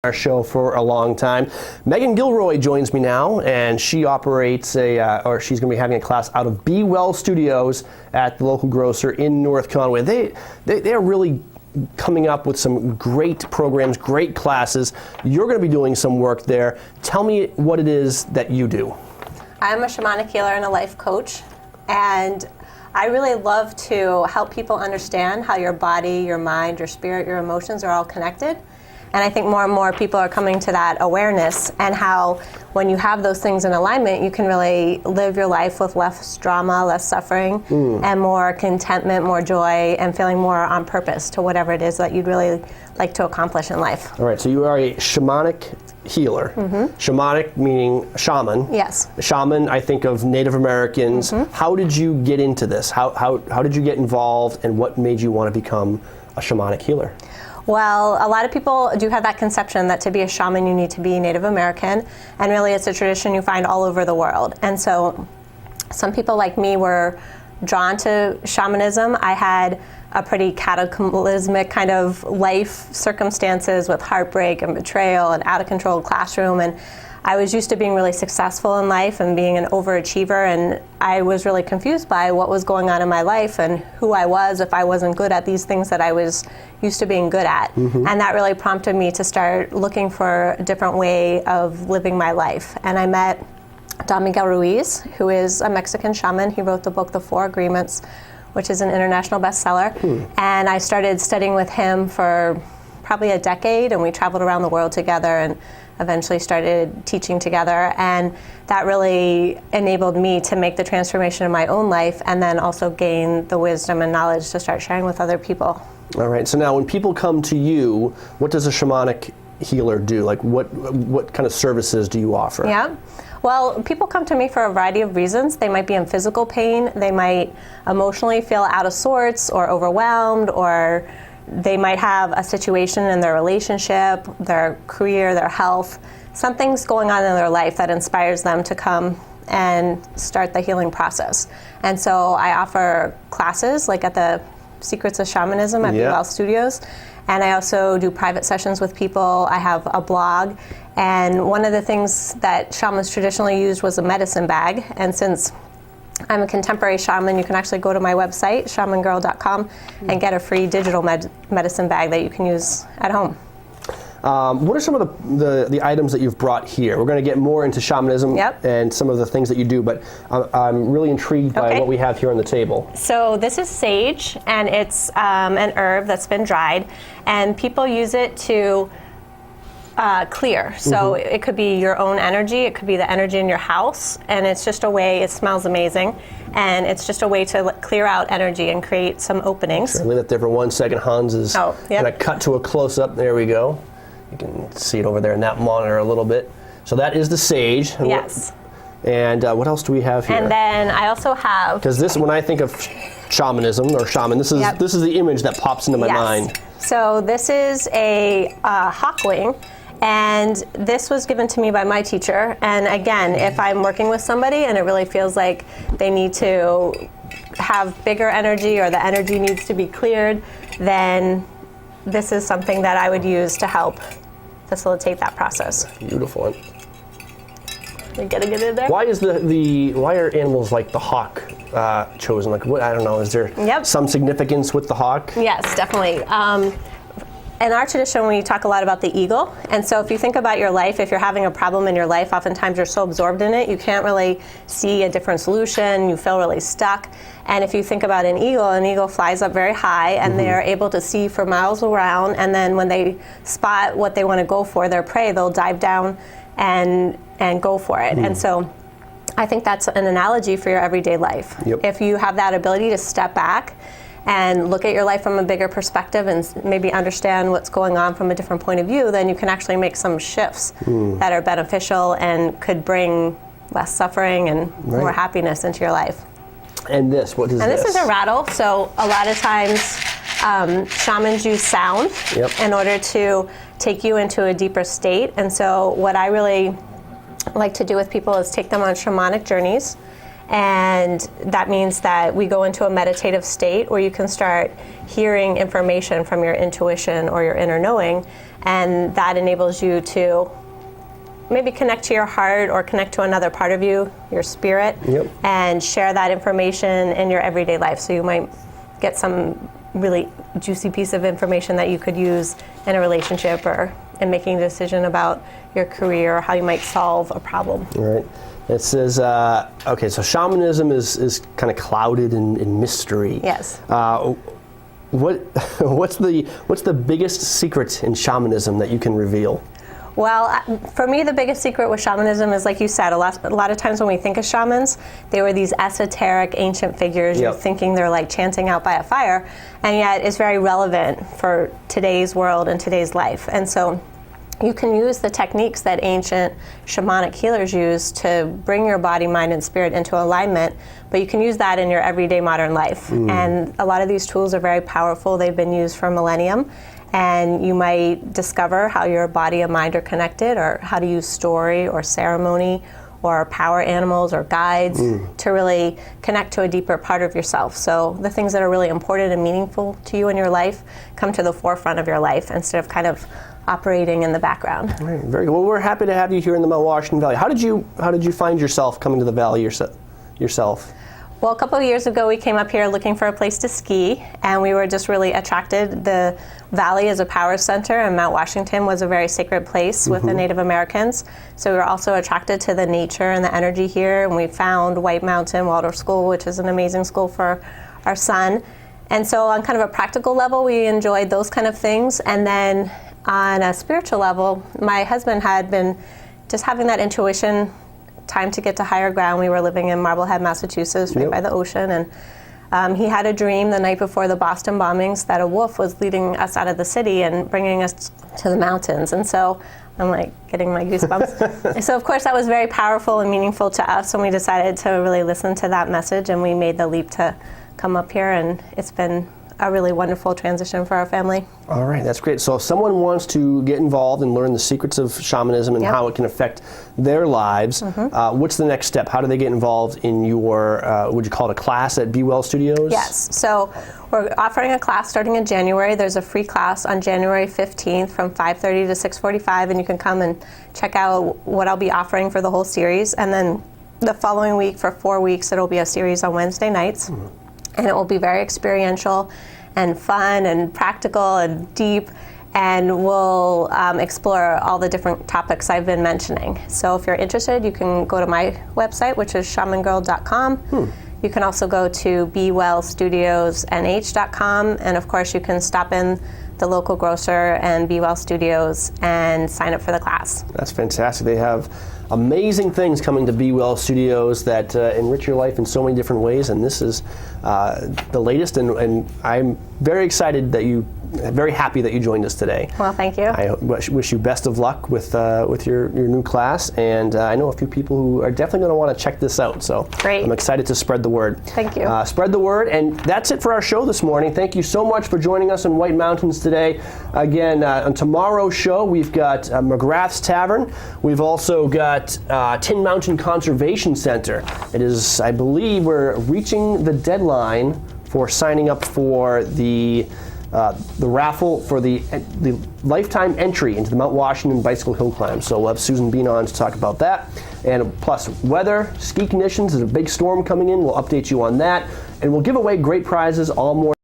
Our show for a long time. Megan Gilroy joins me now, and she operates she's going to be having a class out of Be Well Studios at the local Grocer in North Conway. They're really coming up with some great programs, great classes. You're going to be doing some work there. Tell me what it is that you do. I'm a shamanic healer and a life coach, and I really love to help people understand how your body, your mind, your spirit, your emotions are all connected. And I think more and more people are coming to that awareness, and how when you have those things in alignment, you can really live your life with less drama, less suffering, and more contentment, more joy, and feeling more on purpose to whatever it is that you'd really like to accomplish in life. All right, so you are a shamanic healer. Shamanic meaning shaman. Yes. Shaman, I think of Native Americans. How did you get into this? How did you get involved, and what made you want to become a shamanic healer? Well, a lot of people do have that conception that to be a shaman you need to be Native American, and really it's a tradition you find all over the world. And so some people like me were drawn to shamanism. I had a pretty cataclysmic kind of life circumstances with heartbreak and betrayal and out of control classroom, and I was used to being really successful in life and being an overachiever, and I was really confused by what was going on in my life and who I was if I wasn't good at these things that I was used to being good at. And that really prompted me to start looking for a different way of living my life. And I met Don Miguel Ruiz, who is a Mexican shaman. He wrote the book, The Four Agreements, which is an international bestseller. And I started studying with him for probably a decade, and we traveled around the world together and eventually started teaching together, and that really enabled me to make the transformation in my own life, and then also gain the wisdom and knowledge to start sharing with other people. All right, so now when people come to you, what does a shamanic healer do? Like what kind of services do you offer? Yeah. Well, people come to me for a variety of reasons. They might be in physical pain, they might emotionally feel out of sorts or overwhelmed, or they might have a situation in their relationship, their career, their health. Something's going on in their life that inspires them to come and start the healing process. And so I offer classes like at the Secrets of Shamanism at Be Well Studios. And I also do private sessions with people. I have a blog. And one of the things that shamans traditionally used was a medicine bag. And since I'm a contemporary shaman, you can actually go to my website, shamangirl.com, and get a free digital medicine bag that you can use at home. What are some of the items that you've brought here? We're going to get more into shamanism and some of the things that you do, but I'm really intrigued by what we have here on the table. So this is sage, and it's an herb that's been dried, and people use it to clear. So it could be your own energy, it could be the energy in your house, and it's just a way, it smells amazing, and it's just a way to clear out energy and create some openings. Sure, leave that there for 1 second. Hans is going to cut to a close-up. There we go. You can see it over there in that monitor a little bit. So that is the sage. Yes. And what else do we have here? And then I also have... Because this, when I think of shamanism or shaman, this is the image that pops into my mind. So this is a hawk wing. And this was given to me by my teacher. And again, if I'm working with somebody and it really feels like they need to have bigger energy or the energy needs to be cleared, then this is something that I would use to help facilitate that process. Beautiful. You gotta get in there. Why is why are animals like the hawk chosen? Like, what, I don't know, is there some significance with the hawk? Yes, definitely. In our tradition, we talk a lot about the eagle. And so if you think about your life, if you're having a problem in your life, oftentimes you're so absorbed in it, you can't really see a different solution, you feel really stuck. And if you think about an eagle flies up very high, and they're able to see for miles around, and then when they spot what they want to go for, their prey, they'll dive down and go for it. And so I think that's an analogy for your everyday life. If you have that ability to step back and look at your life from a bigger perspective and maybe understand what's going on from a different point of view, then you can actually make some shifts that are beneficial and could bring less suffering and more happiness into your life. And this, what is this? And this is a rattle. So a lot of times shamans use sound in order to take you into a deeper state. And so what I really like to do with people is take them on shamanic journeys And that means that we go into a meditative state where you can start hearing information from your intuition or your inner knowing, and that enables you to maybe connect to your heart or connect to another part of you, your spirit, and share that information in your everyday life. So you might get some really juicy piece of information that you could use in a relationship or in making a decision about your career or how you might solve a problem. All right. It says, okay, so shamanism is kind of clouded in mystery. Yes. What's the biggest secret in shamanism that you can reveal? Well, for me, the biggest secret with shamanism is, like you said, a lot of times when we think of shamans, they were these esoteric ancient figures. You're thinking they're like chanting out by a fire, and yet it's very relevant for today's world and today's life. And so you can use the techniques that ancient shamanic healers use to bring your body, mind, and spirit into alignment, but you can use that in your everyday modern life. And a lot of these tools are very powerful. They've been used for millennium, and you might discover how your body and mind are connected, or how to use story or ceremony or power animals or guides to really connect to a deeper part of yourself. So the things that are really important and meaningful to you in your life come to the forefront of your life instead of kind of operating in the background. All right, very good. Well, we're happy to have you here in the Mount Washington Valley. How did you find yourself coming to the valley yourself? Well, a couple of years ago, we came up here looking for a place to ski, and we were just really attracted. The valley is a power center, and Mount Washington was a very sacred place with the Native Americans. So we were also attracted to the nature and the energy here, and we found White Mountain Waldorf School, which is an amazing school for our son. And so on kind of a practical level, we enjoyed those kind of things. And then on a spiritual level, my husband had been just having that intuition, time to get to higher ground. We were living in Marblehead, Massachusetts, right by the ocean, and he had a dream the night before the Boston bombings that a wolf was leading us out of the city and bringing us to the mountains. And so I'm like getting my goosebumps. So of course that was very powerful and meaningful to us, and we decided to really listen to that message, and we made the leap to come up here, and it's been a really wonderful transition for our family. All right, that's great. So if someone wants to get involved and learn the secrets of shamanism and how it can affect their lives, what's the next step? How do they get involved in your, would you call it a class at Be Well Studios? Yes, so we're offering a class starting in January. There's a free class on January 15th from 5:30 to 6:45, and you can come and check out what I'll be offering for the whole series. And then the following week, for 4 weeks, it'll be a series on Wednesday nights. And it will be very experiential and fun and practical and deep, and we'll explore all the different topics I've been mentioning. So if you're interested, you can go to my website, which is shamangirl.com. You can also go to bewellstudiosnh.com, and of course you can stop in the local grocer and Be Well Studios and sign up for the class. That's fantastic. They have amazing things coming to Be Well Studios that enrich your life in so many different ways, and this is the latest, and I'm very excited that very happy that you joined us today. Well, thank you. I wish you best of luck with your new class, and I know a few people who are definitely going to want to check this out, so great. I'm excited to spread the word. Thank you. Spread the word, and that's it for our show this morning. Thank you so much for joining us in White Mountains today. Again, on tomorrow's show, we've got McGrath's Tavern. We've also got Tin Mountain Conservation Center. It is, I believe, we're reaching the deadline for signing up for the raffle for the lifetime entry into the Mount Washington Bicycle Hill Climb. So we'll have Susan Bean on to talk about that. And plus weather, ski conditions, there's a big storm coming in. We'll update you on that. And we'll give away great prizes all morning.